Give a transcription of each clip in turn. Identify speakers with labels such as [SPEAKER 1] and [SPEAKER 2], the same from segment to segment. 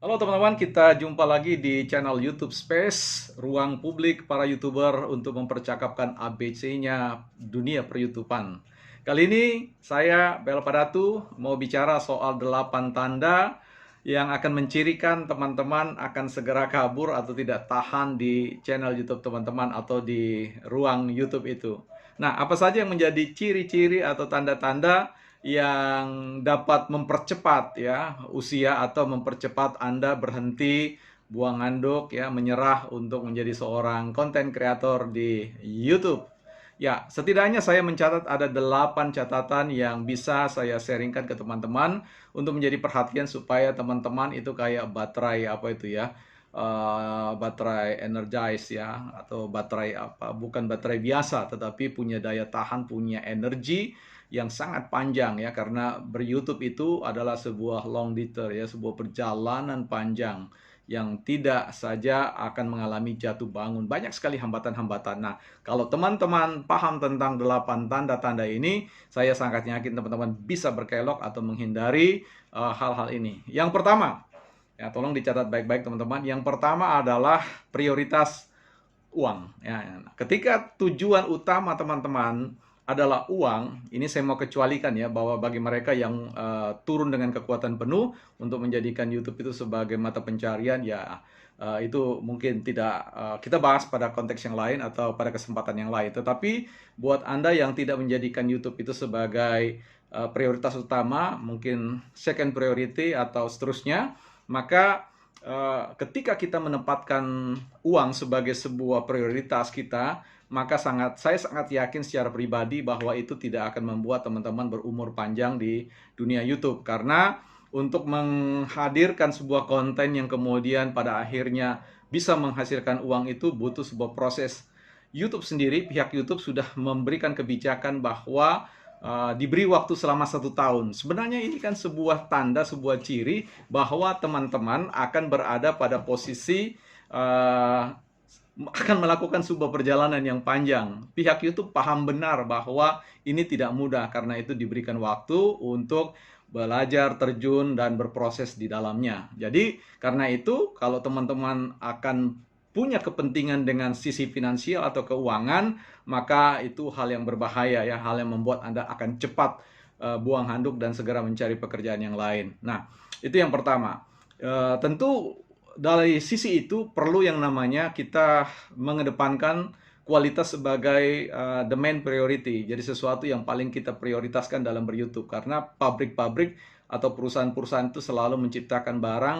[SPEAKER 1] Halo teman-teman, kita jumpa lagi di channel YouTube Space, ruang publik para YouTuber untuk mempercakapkan ABC-nya dunia per-YouTubean. Kali ini saya, Bel Padatu, mau bicara soal 8 tanda yang akan mencirikan teman-teman akan segera kabur atau tidak tahan di channel YouTube teman-teman atau di ruang YouTube itu. Nah, apa saja yang menjadi ciri-ciri atau tanda-tanda yang dapat mempercepat ya usia atau mempercepat Anda berhenti buang handuk ya, menyerah untuk menjadi seorang konten kreator di YouTube. Ya, setidaknya saya mencatat ada 8 catatan yang bisa saya sharingkan ke teman-teman untuk menjadi perhatian supaya teman-teman itu kayak baterai apa itu ya, baterai energize ya, atau baterai apa, bukan baterai biasa tetapi punya daya tahan, punya energi yang sangat panjang ya, karena ber-YouTube itu adalah sebuah long detour ya, sebuah perjalanan panjang yang tidak saja akan mengalami jatuh bangun. Banyak sekali hambatan-hambatan. Nah, kalau teman-teman paham tentang 8 tanda-tanda ini, saya sangat yakin teman-teman bisa berkelok atau menghindari hal-hal ini. Yang pertama, ya tolong dicatat baik-baik teman-teman. Yang pertama adalah prioritas uang. Ya, ketika tujuan utama teman-teman adalah uang, ini saya mau kecualikan ya bahwa bagi mereka yang turun dengan kekuatan penuh untuk menjadikan YouTube itu sebagai mata pencarian, ya itu mungkin tidak kita bahas pada konteks yang lain atau pada kesempatan yang lain. Tetapi buat Anda yang tidak menjadikan YouTube itu sebagai prioritas utama, mungkin second priority atau seterusnya, maka ketika kita menempatkan uang sebagai sebuah prioritas kita, maka saya sangat yakin secara pribadi bahwa itu tidak akan membuat teman-teman berumur panjang di dunia YouTube. Karena untuk menghadirkan sebuah konten yang kemudian pada akhirnya bisa menghasilkan uang itu butuh sebuah proses. YouTube sendiri, pihak YouTube sudah memberikan kebijakan bahwa diberi waktu selama 1 tahun. Sebenarnya ini kan sebuah tanda, sebuah ciri bahwa teman-teman akan berada pada posisi akan melakukan sebuah perjalanan yang panjang. Pihak YouTube paham benar bahwa ini tidak mudah, karena itu diberikan waktu untuk belajar, terjun, dan berproses di dalamnya. Jadi, karena itu, kalau teman-teman akan punya kepentingan dengan sisi finansial atau keuangan, maka itu hal yang berbahaya ya, hal yang membuat Anda akan cepat buang handuk dan segera mencari pekerjaan yang lain. Nah, itu yang pertama. Tentu dari sisi itu perlu yang namanya kita mengedepankan kualitas sebagai the main priority. Jadi sesuatu yang paling kita prioritaskan dalam ber-YouTube, karena pabrik-pabrik atau perusahaan-perusahaan itu selalu menciptakan barang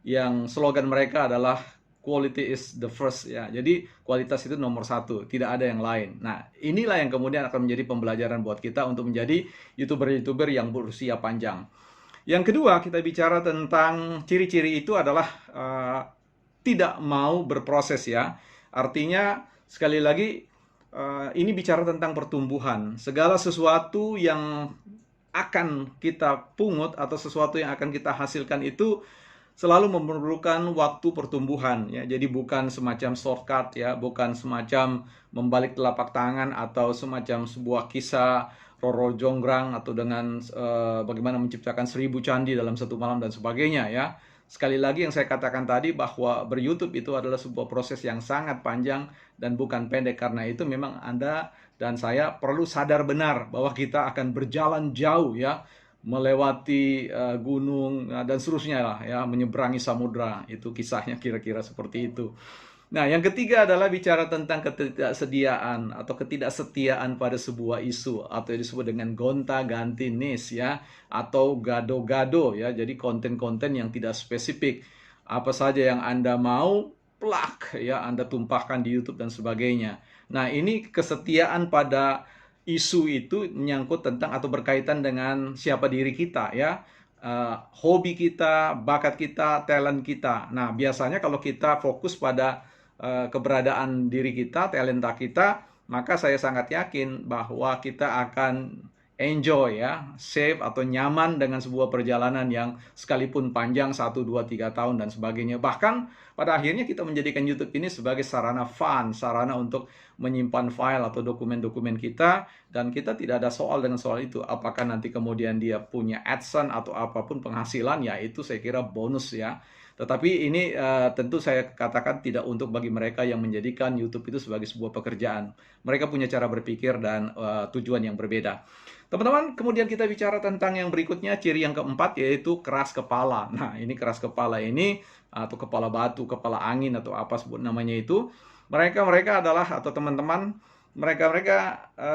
[SPEAKER 1] yang slogan mereka adalah quality is the first ya. Jadi kualitas itu nomor satu, tidak ada yang lain. Nah, inilah yang kemudian akan menjadi pembelajaran buat kita untuk menjadi YouTuber-YouTuber yang berusia panjang. Yang kedua, kita bicara tentang ciri-ciri itu adalah tidak mau berproses ya. Artinya sekali lagi ini bicara tentang pertumbuhan. Segala sesuatu yang akan kita pungut atau sesuatu yang akan kita hasilkan itu selalu memerlukan waktu pertumbuhan ya. Jadi bukan semacam shortcut ya, bukan semacam membalik telapak tangan atau semacam sebuah kisah Roro Jonggrang atau dengan bagaimana menciptakan 1000 candi dalam satu malam dan sebagainya ya. Sekali lagi yang saya katakan tadi bahwa ber-YouTube itu adalah sebuah proses yang sangat panjang dan bukan pendek. Karena itu memang Anda dan saya perlu sadar benar bahwa kita akan berjalan jauh ya, melewati gunung dan seterusnya lah ya, menyeberangi samudra. Itu kisahnya kira-kira seperti itu. Nah, yang ketiga adalah bicara tentang ketidaksediaan atau ketidaksetiaan pada sebuah isu atau yang disebut dengan gonta-ganti niche ya, atau gado-gado ya. Jadi konten-konten yang tidak spesifik. Apa saja yang Anda mau, plak ya, Anda tumpahkan di YouTube dan sebagainya. Nah, ini kesetiaan pada isu itu menyangkut tentang atau berkaitan dengan siapa diri kita ya. Hobi kita, bakat kita, talent kita. Nah, biasanya kalau kita fokus pada keberadaan diri kita, talenta kita, maka saya sangat yakin bahwa kita akan enjoy ya, safe atau nyaman dengan sebuah perjalanan yang sekalipun panjang 1, 2, 3 tahun dan sebagainya. Bahkan pada akhirnya kita menjadikan YouTube ini sebagai sarana fun, sarana untuk menyimpan file atau dokumen-dokumen kita, dan kita tidak ada soal dengan soal itu. Apakah nanti kemudian dia punya AdSense atau apapun penghasilan, ya itu saya kira bonus ya. Tetapi ini tentu saya katakan tidak untuk bagi mereka yang menjadikan YouTube itu sebagai sebuah pekerjaan. Mereka punya cara berpikir dan tujuan yang berbeda. Teman-teman, kemudian kita bicara tentang yang berikutnya, ciri yang keempat yaitu keras kepala. Nah, ini keras kepala ini atau kepala batu, kepala angin atau apa sebut namanya itu, mereka adalah atau teman-teman mereka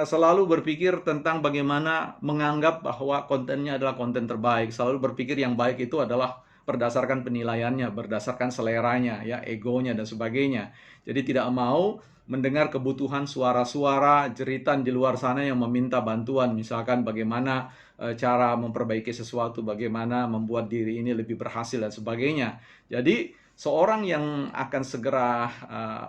[SPEAKER 1] selalu berpikir tentang bagaimana menganggap bahwa kontennya adalah konten terbaik. Selalu berpikir yang baik itu adalah berdasarkan penilaiannya, berdasarkan seleranya, ya, egonya dan sebagainya. Jadi tidak mau mendengar kebutuhan suara-suara jeritan di luar sana yang meminta bantuan, misalkan bagaimana cara memperbaiki sesuatu, bagaimana membuat diri ini lebih berhasil dan sebagainya. Jadi seorang yang akan segera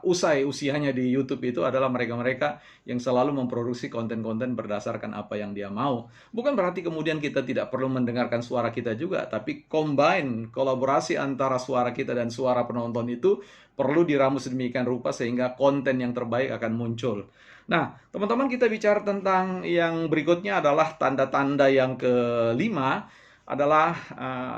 [SPEAKER 1] usai usianya di YouTube itu adalah mereka-mereka yang selalu memproduksi konten-konten berdasarkan apa yang dia mau. Bukan berarti kemudian kita tidak perlu mendengarkan suara kita juga, tapi kolaborasi antara suara kita dan suara penonton itu perlu diramu sedemikian rupa sehingga konten yang terbaik akan muncul. Nah, teman-teman, kita bicara tentang yang berikutnya adalah tanda-tanda yang kelima, adalah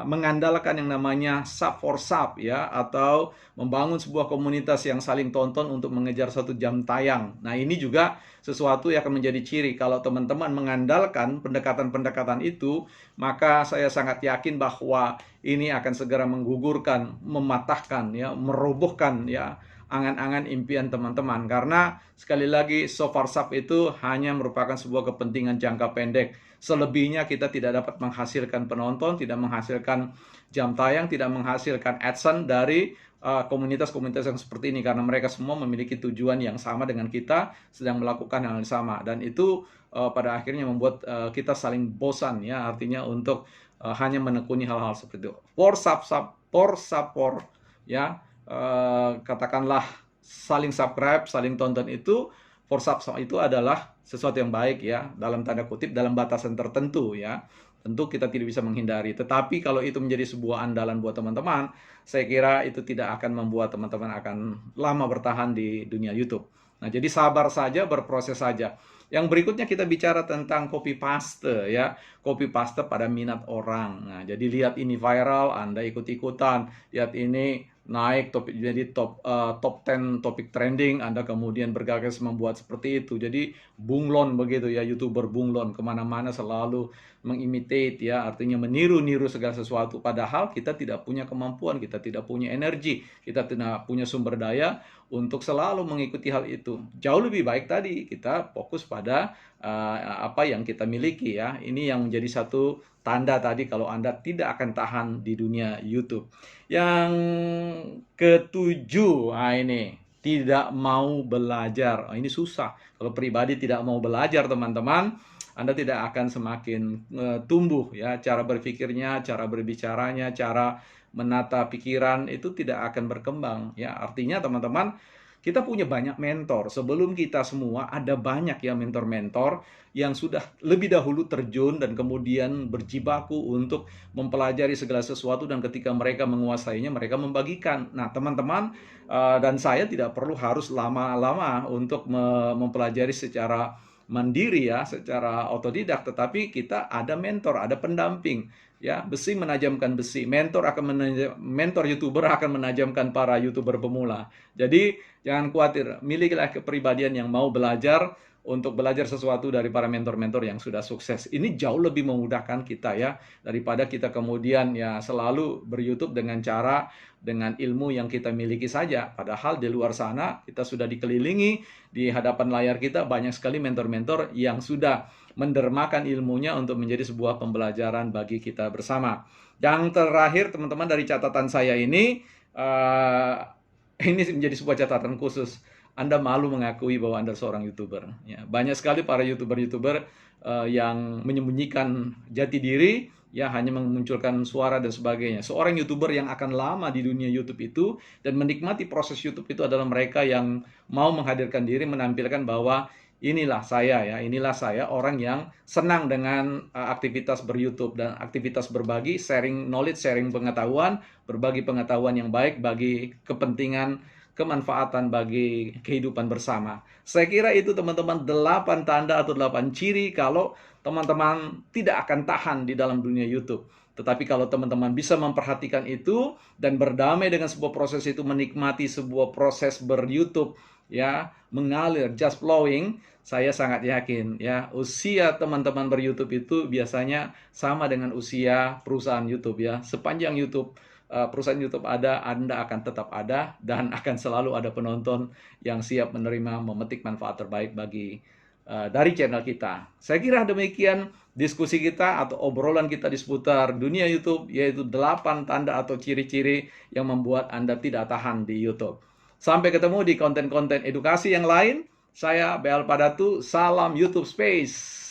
[SPEAKER 1] mengandalkan yang namanya sub for sub, ya, atau membangun sebuah komunitas yang saling tonton untuk mengejar 1 jam tayang. Nah, ini juga sesuatu yang akan menjadi ciri. Kalau teman-teman mengandalkan pendekatan-pendekatan itu, maka saya sangat yakin bahwa ini akan segera menggugurkan, mematahkan, ya, merobohkan, ya, angan-angan impian teman-teman. Karena sekali lagi so far sub itu hanya merupakan sebuah kepentingan jangka pendek. Selebihnya kita tidak dapat menghasilkan penonton, tidak menghasilkan jam tayang, tidak menghasilkan AdSense dari komunitas-komunitas yang seperti ini, karena mereka semua memiliki tujuan yang sama dengan kita, sedang melakukan hal yang sama, dan itu pada akhirnya membuat kita saling bosan, ya, artinya untuk hanya menekuni hal-hal seperti itu. Ya, katakanlah saling subscribe, saling tonton itu, for sub itu adalah sesuatu yang baik, ya, dalam tanda kutip, dalam batasan tertentu, ya. Tentu kita tidak bisa menghindari. Tetapi kalau itu menjadi sebuah andalan buat teman-teman, saya kira itu tidak akan membuat teman-teman akan lama bertahan di dunia YouTube. Nah, jadi sabar saja, berproses saja. Yang berikutnya kita bicara tentang copy paste, ya. Copy paste pada minat orang. Nah, jadi lihat ini viral, Anda ikut-ikutan. Lihat ini naik jadi top 10 topik trending, Anda kemudian bergegas membuat seperti itu. Jadi bunglon begitu, ya, YouTuber bunglon kemana-mana selalu mengimitate, ya, artinya meniru-niru segala sesuatu, padahal kita tidak punya kemampuan, kita tidak punya energi, kita tidak punya sumber daya untuk selalu mengikuti hal itu. Jauh lebih baik tadi kita fokus pada apa yang kita miliki, ya. Ini yang menjadi satu tanda tadi kalau Anda tidak akan tahan di dunia YouTube. Yang ketujuh, nah ini, tidak mau belajar. Ini susah. Kalau pribadi tidak mau belajar, teman-teman, Anda tidak akan semakin tumbuh, ya, cara berpikirnya, cara berbicaranya, cara menata pikiran itu tidak akan berkembang, ya. Artinya teman-teman, kita punya banyak mentor. Sebelum kita semua ada banyak, ya, mentor-mentor yang sudah lebih dahulu terjun dan kemudian berjibaku untuk mempelajari segala sesuatu, dan ketika mereka menguasainya, mereka membagikan. Nah, teman-teman dan saya tidak perlu harus lama-lama untuk mempelajari secara mandiri, ya, secara otodidak, tetapi kita ada mentor, ada pendamping, ya. Besi menajamkan besi, mentor YouTuber akan menajamkan para YouTuber pemula. Jadi jangan khawatir, milikilah kepribadian yang mau belajar untuk belajar sesuatu dari para mentor-mentor yang sudah sukses. Ini jauh lebih memudahkan kita, ya, daripada kita kemudian, ya, selalu ber-YouTube dengan ilmu yang kita miliki saja. Padahal di luar sana kita sudah dikelilingi, di hadapan layar kita banyak sekali mentor-mentor yang sudah mendermakan ilmunya untuk menjadi sebuah pembelajaran bagi kita bersama. Yang terakhir, teman-teman, dari catatan saya ini menjadi sebuah catatan khusus. Anda malu mengakui bahwa Anda seorang YouTuber. Ya, banyak sekali para YouTuber yang menyembunyikan jati diri, ya, hanya memunculkan suara dan sebagainya. Seorang YouTuber yang akan lama di dunia YouTube itu dan menikmati proses YouTube itu adalah mereka yang mau menghadirkan diri, menampilkan bahwa inilah saya, ya, inilah saya, orang yang senang dengan aktivitas ber-YouTube dan aktivitas berbagi, sharing knowledge, sharing pengetahuan, berbagi pengetahuan yang baik bagi kepentingan, kemanfaatan bagi kehidupan bersama. Saya kira itu, teman-teman, 8 tanda atau 8 ciri kalau teman-teman tidak akan tahan di dalam dunia YouTube. Tetapi kalau teman-teman bisa memperhatikan itu dan berdamai dengan sebuah proses itu, menikmati sebuah proses ber-YouTube, ya, mengalir, just flowing, saya sangat yakin ya, usia teman-teman ber-YouTube itu biasanya sama dengan usia perusahaan YouTube ya. Sepanjang perusahaan YouTube ada, Anda akan tetap ada dan akan selalu ada penonton yang siap menerima, memetik manfaat terbaik dari channel kita. Saya kira demikian diskusi kita atau obrolan kita di seputar dunia YouTube, yaitu 8 tanda atau ciri-ciri yang membuat Anda tidak tahan di YouTube. Sampai ketemu di konten-konten edukasi yang lain. Saya Beal Padatu, salam YouTube Space.